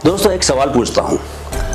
दोस्तों एक सवाल पूछता हूँ,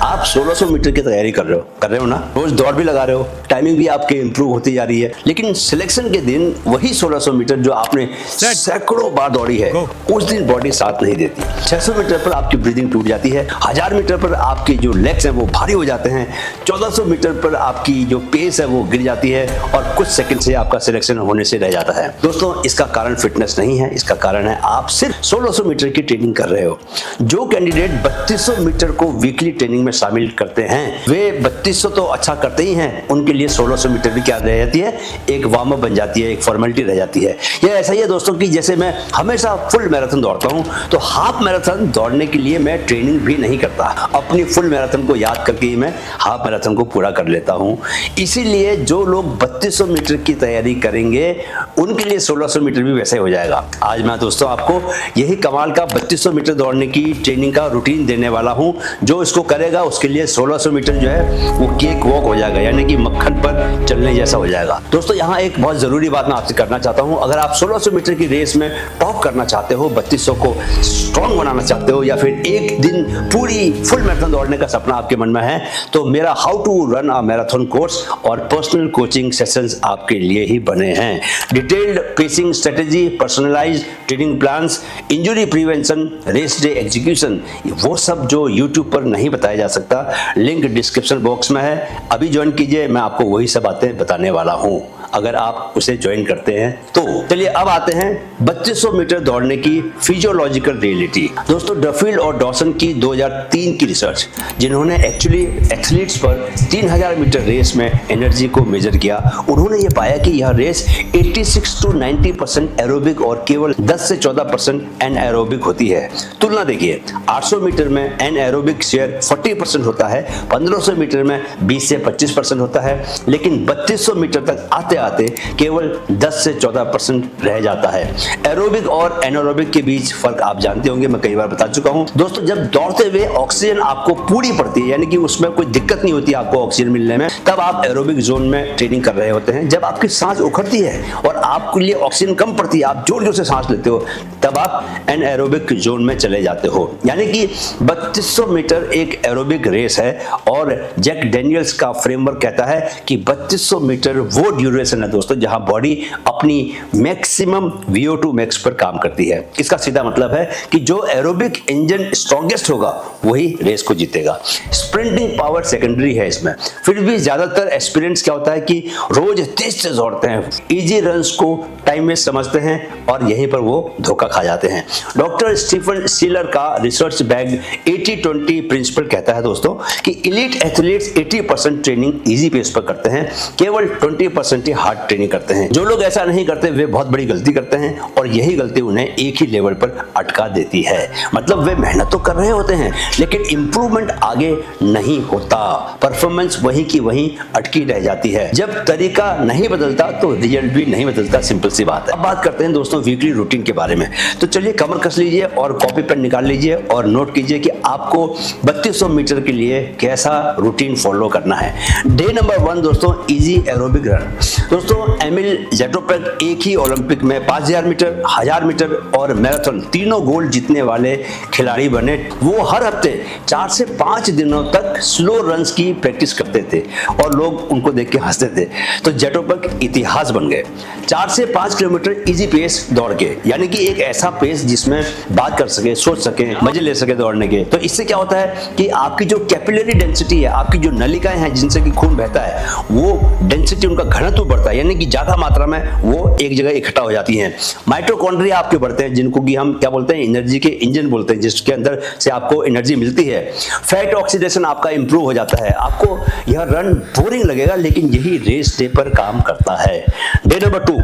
आप 1600 मीटर की तैयारी कर रहे हो ना, रोज दौड़ भी लगा रहे हो, टाइमिंग भी आपके इंप्रूव होती जा रही है, लेकिन सिलेक्शन के दिन वही 1600 मीटर जो आपने सैकड़ों बार दौड़ी है, उस दिन बॉडी साथ नहीं देती। 600 मीटर पर आपकी ब्रीदिंग टूट जाती है, 1000 मीटर पर आपके जो लेग्स हैं वो भारी हो जाते हैं, 1400 मीटर पर आपकी जो पेस है वो गिर जाती है और कुछ सेकंड से आपका सिलेक्शन होने से रह जाता है। दोस्तों इसका कारण फिटनेस नहीं है, इसका कारण है आप सिर्फ 1600 मीटर की ट्रेनिंग कर रहे हो। जो कैंडिडेट 3200 मीटर को वीकली ट्रेनिंग में शामिल करते हैं वे 3200 तो अच्छा करते ही हैं, उनके लिए 1600 मीटर भी क्या रह जाती है, एक वार्म अप बन जाती है, एक फॉर्मेलिटी रह जाती है। यह ऐसा ही है दोस्तों कि जैसे मैं हमेशा फुल मैराथन दौड़ता हूं तो हाफ मैराथन दौड़ने के लिए मैं ट्रेनिंग भी नहीं करता, अपनी फुल मैराथन को याद करके ही मैं हाफ मैराथन को पूरा कर लेता हूं। इसीलिए जो लोग 3200 मीटर की तैयारी करेंगे उनके लिए 1600 मीटर भी वैसे हो जाएगा। आज मैं दोस्तों आपको यही कमाल का 3200 मीटर दौड़ने की ट्रेनिंग का रूटीन देने वाला हूं। जो इसको करेगा उसके लिए 1600 मीटर जो है वो केक वॉक हो जाएगा, यानी कि मक्खन पर चलने जैसा हो जाएगा। दोस्तों यहाँ एक बहुत जरूरी बात मैं आपसे करना चाहता हूँ, अगर आप 1600 मीटर की रेस में टॉप करना चाहते हो, 3200 को स्ट्रॉन्ग बनाना चाहते हो, या फिर एक दिन पूरी फुल मैराथन दौड़ने का सपना आपके मन में है, तो मेरा how to run a marathon course और पर्सनल कोचिंग सेशंस आपके लिए ही बने हैं। Detailed pacing strategy, personalized training plans, injury prevention, race day execution, वो सब जो यूट्यूब पर नहीं बताया जा सकता, लिंक डिस्क्रिप्शन बॉक्स में है, अभी ज्वाइन कीजिए, मैं आपको वही सब बातें बताने वाला हूं अगर आप उसे ज्वाइन करते हैं तो। चलिए अब आते हैं 3200 मीटर दौड़ने की फिजियोलॉजिकल रियलिटी। दोस्तों डफील्ड और डॉसन की 2003 की रिसर्च, जिन्होंने एक्चुअली एथलीट्स पर 3000 मीटर रेस में एनर्जी को मेजर किया, उन्होंने ये पाया कि यह रेस 86 to 90% एरोबिक और केवल 10 से 14% एनएरोबिक होती है। तुलना देखिए, 800 मीटर में एनएरोबिक शेयर 40% होता है, 1500 मीटर में 20 से 25% होता है, लेकिन 3200 मीटर तक आते आते केवल 10 से 14% रह जाता है। एरोबिक और एनारोबिक के बीच फर्क आप जानते होंगे, मैं कई बार बता चुका हूं। दोस्तों जब दौड़ते हुए ऑक्सीजन आपको पूरी पड़ती है, यानी कि उसमें कोई दिक्कत नहीं होती आपको ऑक्सीजन मिलने में, तब आप एरोबिक जोन में ट्रेनिंग कर रहे होते हैं। जब आपकी सांस उखड़ती है और आपके लिए ऑक्सीजन कम पड़ती है, आप जोर जोर से सांस लेते हो, तब आप एनएरोबिक जोन में चले जाते हो। यानी कि 3200 मीटर एक एरोबिक रेस है और जैक डेनियल्स का फ्रेमवर्क कहता है कि 3200 मीटर वो ड्यूरेशन है दोस्तों जहां बॉडी अपनी मैक्सिमम VO2 मैक्स पर काम करती है। इसका सीधा मतलब है कि जो एरोबिक इंजन स्ट्रॉन्गेस्ट होगा वही रेस को जीतेगा। स्प्रिंटिंग पावर सेकेंडरी है इसमें, फिर भी ज्यादातर एस्पिरेंट्स क्या होता है कि रोज तेज तेज दौड़ते हैं, इजी रन्स को टाइम वेस्ट समझते हैं और यहीं पर वो धोखा खा जाते हैं। डॉक्टर स्टीफन सीलर का रिसर्च बैग 80-20 प्रिंसिपल कहता है दोस्तों कि elite athletes 80% training easy pace पर करते हैं, केवल 20% ही हार्ड ट्रेनिंग करते हैं। जो लोग ऐसा नहीं करते वे बहुत बड़ी गलती करते हैं और यही गलती उन्हें एक ही लेवल पर अटका देती है। मतलब वे मेहनत तो कर रहे होते हैं लेकिन इंप्रूवमेंट आगे नहीं होता, परफॉर्मेंस वहीं की वहीं अटकी रह जाती है। जब तरीका नहीं बदलता तो रिजल्ट भी नहीं बदलता, सिंपल सी बात है। अब बात करते हैं दोस्तों वीकली रूटीन के बारे में। तो चलिए कमर कस लीजिए और कॉपी पेन निकाल लीजिए और नोट कीजिए कि आपको 3200 मीटर के लिए कैसा रूटीन फॉलो करना है। डे नंबर 1 दोस्तों, इजी एरोबिक रन। दोस्तों एमिल ज़ेटोपेक एक ही ओलंपिक में 5000 मीटर, 1000 मीटर और मैराथन तीनों गोल्ड जीतने वाले खिलाड़ी बने। वो हर हफ्ते 4 से 5 दिनों तक स्लो रन्स की प्रैक्टिस करते थे और लोग उनको देख के हंसते थे। तो ज़ेटोपेक इतिहास बन गए। 4 से 5 किलोमीटर इजी पेस दौड़ के, यानी कि एक ऐसा पेस जिसमें बात कर सके, सोच सके, मजे ले सके दौड़ने के। तो इससे क्या होता है कि आपकी जो कैपिलरी डेंसिटी है, आपकी जो नलिकाएं हैं जिनसे कि खून बहता है, वो डेंसिटी उनका घनत्व बढ़ता है, यानी कि ज्यादा मात्रा में वो एक जगह इकट्ठा हो जाती हैं। माइटोकॉन्ड्रिया आपके बढ़ते हैं, जिनको कि हम क्या बोलते हैं, एनर्जी के इंजन बोलते हैं, जिसके अंदर से आपको एनर्जी मिलती है। फैट ऑक्सीडेशन आपका इंप्रूव हो जाता है। आपको यह रन बोरिंग लगेगा लेकिन यही रेस डे पर काम करता है। Day number 2,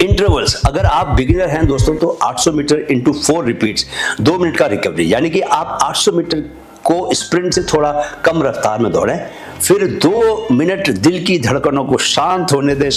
intervals. अगर आप बिगिनर हैं दोस्तों तो 800 मीटर इंटू 4 रिपीट्स, 2 मिनट का रिकवरी, यानी कि आप 800 मीटर को स्प्रिंट से थोड़ा कम रफ्तार में दौड़ें। फिर 2 मिनट दिल की धड़कनों को शांत होने दें।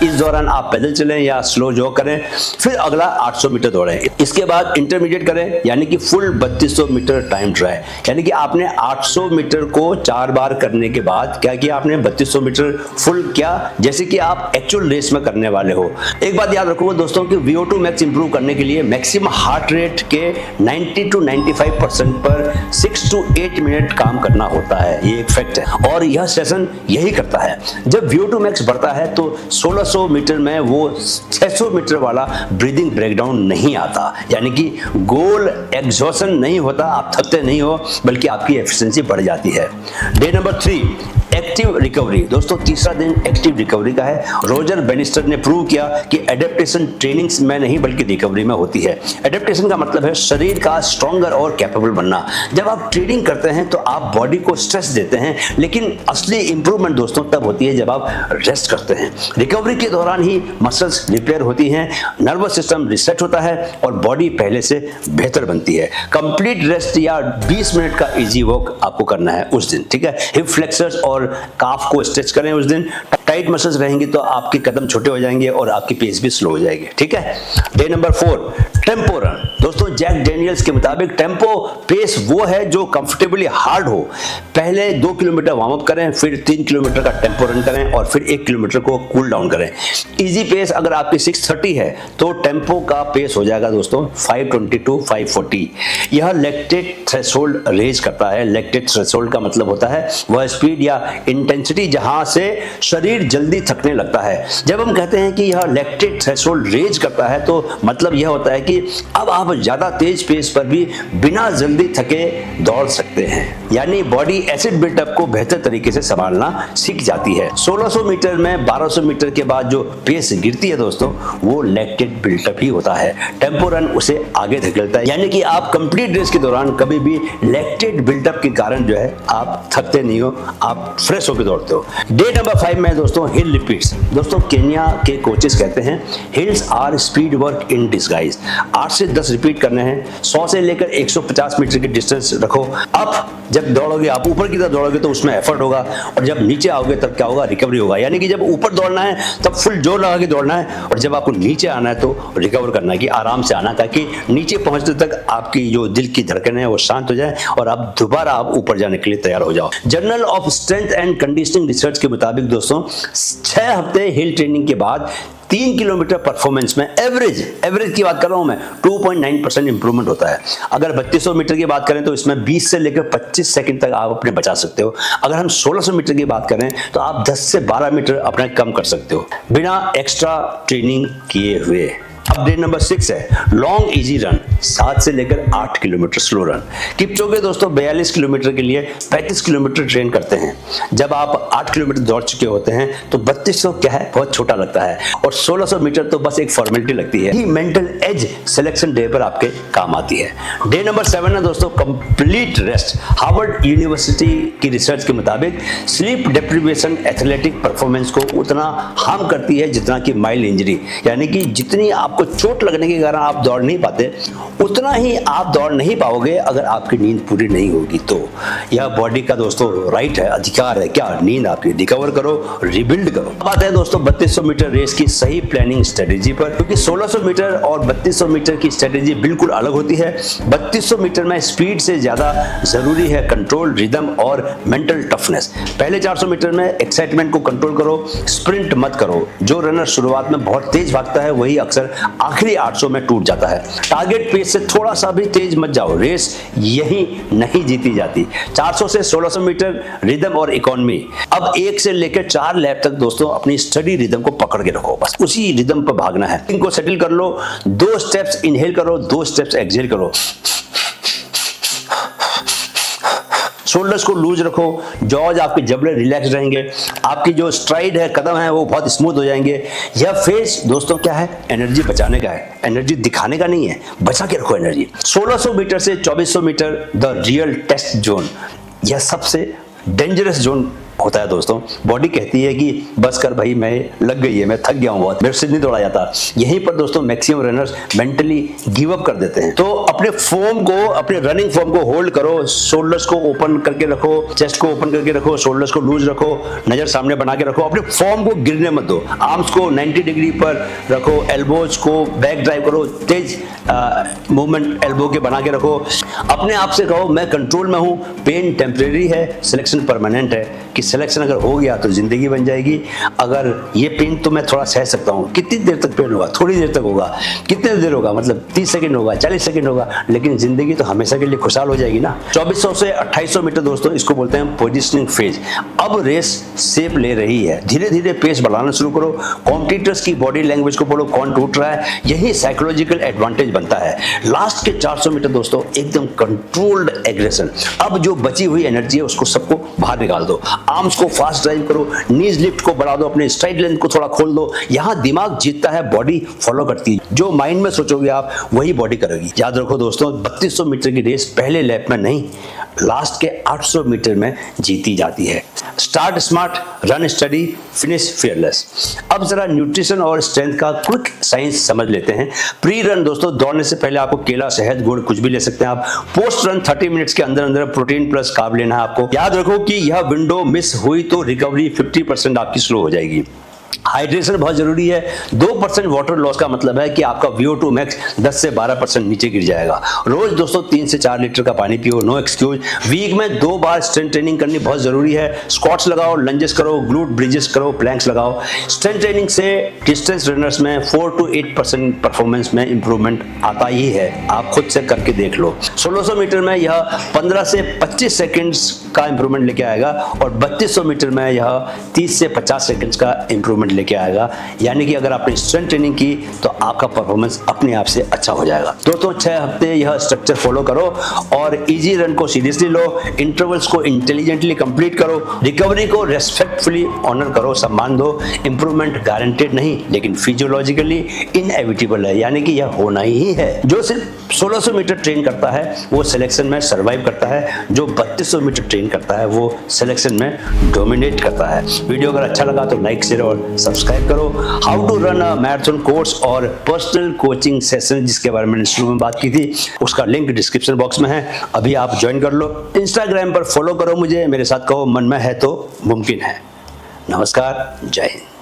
इस दौरान आप पैदल चलें या स्लो जॉग करें। फिर अगला 800 मीटर दौड़ें। इसके बाद इंटरमीडिएट करें, यानी कि फुल 3200 मीटर टाइम ट्राई। यानी कि आपने 800 मीटर को 4 बार करने के बाद क्या किया, आपने 3200 मीटर फुल किया, जैसे कि आप एक्चुअल रेस में करने वाले हो। एक बात याद रखो दोस्तों कि VO2 मैक्स इंप्रूव करने के लिए मैक्सिमम हार्ट रेट के 90 to 95% पर 6 to 8 मिनट काम करना होता है। ये एक फैक्ट है और यह सेशन यही करता है। जब VO2 मैक्स बढ़ता है तो 1600 मीटर में वो 600 मीटर वाला ब्रीदिंग ब्रेकडाउन नहीं आता, यानी कि गोल एग्जॉशन नहीं होता, आप थकते नहीं हो, बल्कि आपकी एफिशिएंसी बढ़ जाती है। Day number 3, active recovery. दोस्तों तीसरा दिन एक्टिव रिकवरी का है। रोजर बेनिस्टर ने प्रूव किया कि एडेप्टेशन ट्रेनिंग्स में नहीं बल्कि रिकवरी में होती है। एडेप्टेशन का मतलब है शरीर का स्ट्रॉन्गर और कैपेबल बनना। जब आप ट्रेनिंग करते हैं तो आप बॉडी को स्ट्रेस देते हैं, लेकिन असली इंप्रूवमेंट दोस्तों तब होती है जब आप रेस्ट करते हैं। रिकवरी के दौरान ही मसल्स रिपेयर होती हैं, नर्वस सिस्टम रिसेट होता है और बॉडी पहले से बेहतर बनती है। कंप्लीट रेस्ट या 20 मिनट का इजी वॉक आपको करना है उस दिन, ठीक है। हिप फ्लेक्सर्स और काफ को स्ट्रेच करें उस दिन। टाइट मसल्स रहेंगे तो आपके कदम छोटे हो जाएंगे और आपकी पेस भी स्लो हो जाएगी, ठीक है। Day number 4, tempo run. दोस्तों जैक डैनियल्स के मुताबिक टेम्पो पेस वो है जो कंफर्टेबली हार्ड हो। पहले 2 किलोमीटर वार्म अप करें, फिर 3 किलोमीटर का टेम्पो रन करें और फिर 1 किलोमीटर को कूल डाउन करें। इजी पेस अगर आपकी 630 है तो टेम्पो का पेस हो जाएगा दोस्तों 520 to 540। यह लैक्टेट थ्रेशोल्ड रेज करता है। लैक्टेट थ्रेशोल्ड का मतलब होता है वह स्पीड या इंटेंसिटी जहां से शरीर जल्दी थकने लगता है। जब हम कहते हैं कि यह लैक्टेट थ्रेशोल्ड रेज करता है तो मतलब यह होता है कि अब आप ज्यादा तेज पेस पर भी बिना जल्दी थके दौड़ सकते हैं, यानी बॉडी एसिड बिल्टअप को बेहतर तरीके से संभालना सीख जाती है। 1600 मीटर में 1200 मीटर के बाद जो पेस गिरती है दोस्तों वो लैक्टेट बिल्टअप ही होता है। टेम्पो रन उसे आगे धकेलता है, यानी कि आप कंप्लीट रेस के दौरान कभी भी लैक्टेट बिल्टअप के कारण जो है आप थकते नहीं हो, आप फ्रेश होकर दौड़ते हो। डे नंबर 5 में दोस्तों हिल रिपीट्स। दोस्तों केन्या के कोचेस कहते हैं hills are speed work in disguise. 8 से 10 रिपीट करने हैं। 100 से लेकर 150 मीटर की डिस्टेंस रखो। अब जब दौड़ोगे आप ऊपर की तरफ दौड़ोगे तो उसमें एफर्ट होगा और जब नीचे आओगे तब क्या होगा, रिकवरी होगा। यानी कि जब ऊपर दौड़ना है तब फुल जोर लगा के दौड़ना है और जब आपको नीचे आना है तो रिकवर करना है कि आराम से आना, ताकि नीचे पहुंचने तक आपकी जो दिल की धड़कन है वो शांत हो जाए और आप दोबारा आप ऊपर जाने के लिए तैयार हो जाओ। Journal of strength and conditioning research के मुताबिक दोस्तों 6 हफ्ते हिल ट्रेनिंग के बाद 3 किलोमीटर परफॉर्मेंस में एवरेज की बात कर रहा हूं मैं 2.9% इंप्रूवमेंट होता है। अगर 3200 मीटर की बात करें तो इसमें 20 से लेकर 25 सेकंड तक आप अपने बचा सकते हो। अगर हम 1600 मीटर की बात करें तो आप 10 से 12 मीटर अपने कम कर सकते हो बिना एक्स्ट्रा ट्रेनिंग किए हुए। अब डे नंबर 6 है लॉन्ग इजी रन। 7 से लेकर 8 किलोमीटर स्लो रन। किपचोगे दोस्तों 42 किलोमीटर के लिए 35 किलोमीटर ट्रेन करते हैं। जब आप 8 किलोमीटर दौड़ चुके होते हैं तो 3200 क्या है, बहुत छोटा लगता है और 1600 मीटर तो बस एक फॉर्मेलिटी लगती है। ही मेंटल एज सिलेक्शन डे पर आपके काम आती है। डे नंबर 7 है दोस्तों कंप्लीट रेस्ट। हार्वर्ड यूनिवर्सिटी की रिसर्च के मुताबिक स्लीप डिप्रिवेशन एथलेटिक परफॉर्मेंस को उतना हार्म करती है जितना कि माइल्ड इंजरी, यानी कि जितनी आपको चोट लगने के कारण आप दौड़ नहीं पाते उतना ही आप दौड़ नहीं पाओगे अगर आपकी नींद पूरी नहीं होगी। तो यह बॉडी का दोस्तों राइट है, अधिकार है, क्या नींद आपकी रिकवर करो, रिबिल्ड करो। अब आते हैं दोस्तों 3200 मीटर रेस की सही प्लानिंग स्ट्रेटेजी पर, क्योंकि 1600 मीटर और 3200 मीटर की स्ट्रेटेजी बिल्कुल अलग होती है। 3200 मीटर में स्पीड से ज्यादा जरूरी है कंट्रोल, रिदम और मेंटल टफनेस। पहले 400 मीटर में एक्साइटमेंट को कंट्रोल करो, स्प्रिंट मत करो। जो रनर शुरुआत में बहुत तेज भागता है वही अक्सर आखिरी 800 में टूट जाता है। टारगेट पेस से थोड़ा सा भी तेज मत जाओ, रेस यही नहीं जीती जाती। 400 से 1600 मीटर रिदम और इकोनॉमी। अब 1 से लेकर 4 लैप तक दोस्तों अपनी स्टडी रिदम को पकड़ के रखो, बस उसी रिदम पर भागना है। इनको सेटल कर लो। 2 स्टेप्स इनहेल करो, 2 स्टेप्स एक्सहेल करो। शोल्डर्स को लूज रखो, जॉज आपके जबड़े रिलैक्स रहेंगे, आपकी जो स्ट्राइड है, कदम है वो बहुत स्मूथ हो जाएंगे। यह फेज दोस्तों क्या है, एनर्जी बचाने का है, एनर्जी दिखाने का नहीं है, बचा के रखो एनर्जी। 1600 मीटर से 2400 meter the real test zone, यह सबसे डेंजरस जोन होता है दोस्तों, बॉडी कहती है कि बस कर भाई, मैं लग गई है, मैं थक गया हूँ बहुत, मेरे से नहीं दौड़ा जाता। यहीं पर दोस्तों maximum runners mentally give up कर देते हैं। तो अपने फॉर्म को, अपने रनिंग फॉर्म को होल्ड करो, शोल्डर्स को ओपन करके रखो, चेस्ट को ओपन करके रखो, शोल्डर्स को लूज रखो, नजर सामने बना के रखो, अपने फॉर्म को गिरने मत दो। आर्म्स को 90 डिग्री पर रखो, एल्बोज को बैक ड्राइव करो, तेज मूवमेंट एल्बो के बना के रखो। अपने आप से कहो मैं कंट्रोल में हूँ, पेन टेम्परेरी है, सिलेक्शन परमानेंट है। कि सिलेक्शन अगर हो गया तो जिंदगी बन जाएगी, अगर ये पेन तो मैं थोड़ा सह सकता हूँ। कितनी देर तक पेन होगा? थोड़ी देर तक होगा। कितने देर होगा? मतलब 30 सेकंड होगा, 40 सेकंड होगा, लेकिन जिंदगी तो हमेशा के लिए खुशहाल हो जाएगी ना। 2400 से 2800 मीटर दोस्तों, इसको बोलते हैं पोजिशनिंग फेज। अब रेस शेप ले रही है, धीरे धीरे पेस बढ़ाना शुरू करो। कॉम्पिटिटर्स की बॉडी लैंग्वेज को बोलो कौन टूट रहा है, यही साइकोलॉजिकल एडवांटेज बनता है। लास्ट के 400 मीटर दोस्तों एकदम कंट्रोल्ड एग्रेशन। अब जो बची हुई एनर्जी है उसको सबको बाहर निकाल दो। आर्म्स को फास्ट ड्राइव करो, नीज लिफ्ट को बढ़ा दो, अपने स्ट्राइड लेंथ को थोड़ा खोल दो। यहां दिमाग जीतता है, बॉडी फॉलो करती है। जो माइंड में सोचोगे आप वही बॉडी करेगी। याद रखो दोस्तों, 3200 मीटर की रेस पहले लैप में नहीं, लास्ट के 800 मीटर में जीती जाती है। Start smart, run study, finish fearless. अब जरा न्यूट्रिशन और स्ट्रेंथ का क्विक साइंस समझ लेते हैं। प्री रन दोस्तों, दौड़ने से पहले आपको केला, शहद, गुड़ कुछ भी ले सकते हैं आप। पोस्ट रन 30 मिनट्स के अंदर अंदर प्रोटीन प्लस कार्ब लेना है आपको। याद रखो कि यह विंडो मिस हुई तो रिकवरी 50% आपकी स्लो हो जाएगी। हाइड्रेशन बहुत जरूरी है। 2% वाटर लॉस का मतलब है कि आपका VO2 मैक्स 10 से 12% नीचे गिर जाएगा। रोज दोस्तों 3 से 4 लीटर का पानी पियो, नो एक्सक्यूज। वीक में 2 बार स्ट्रेंथ ट्रेनिंग करनी बहुत जरूरी है। स्क्वाट्स लगाओ, लंजेस करो, ग्लूट ब्रिजेस करो, प्लैंक्स लगाओ। स्ट्रेंथ ट्रेनिंग से डिस्टेंस रनर्स में 4 to 8% परफॉर्मेंस में इंप्रूवमेंट आता ही है। आप खुद से करके देख लो। 1600 मीटर में यह 15 से 25 सेकेंड्स का इंप्रूवमेंट लेके आएगा और 3200 मीटर में यह 30 से 50 सेकेंड्स का इंप्रूवमेंट लेके आएगा। यानी कि अगर आपने स्ट्रेंथ ट्रेनिंग की तो आपका परफॉर्मेंस अपने आप से अच्छा हो जाएगा। दोस्तों 6 हफ्ते यह स्ट्रक्चर फॉलो करो और इजी रन को सीरियसली लो, इंटरवल्स को इंटेलिजेंटली कंप्लीट करो, रिकवरी को रेस्पेक्टफुली ऑनर करो, सम्मान दो। इंप्रूवमेंट गारंटेड नहीं लेकिन फिजियोलॉजिकली इनएविटेबल है, यानी कि यह होना ही है। जो सिर्फ 1600 मीटर ट्रेन करता है वो सिलेक्शन में सर्वाइव करता है, जो 3200 मीटर ट्रेन करता है वो सिलेक्शन में डोमिनेट करता है। वीडियो अगर अच्छा लगा तो लाइक शेयर और सब्सक्राइब करो। How to run a marathon course और पर्सनल कोचिंग सेशन जिसके बारे में शुरू में बात की थी, उसका लिंक डिस्क्रिप्शन बॉक्स में है, अभी आप ज्वाइन कर लो। इंस्टाग्राम पर फॉलो करो मुझे, मेरे साथ कहो मन में है तो मुमकिन है। नमस्कार, जय हिंद।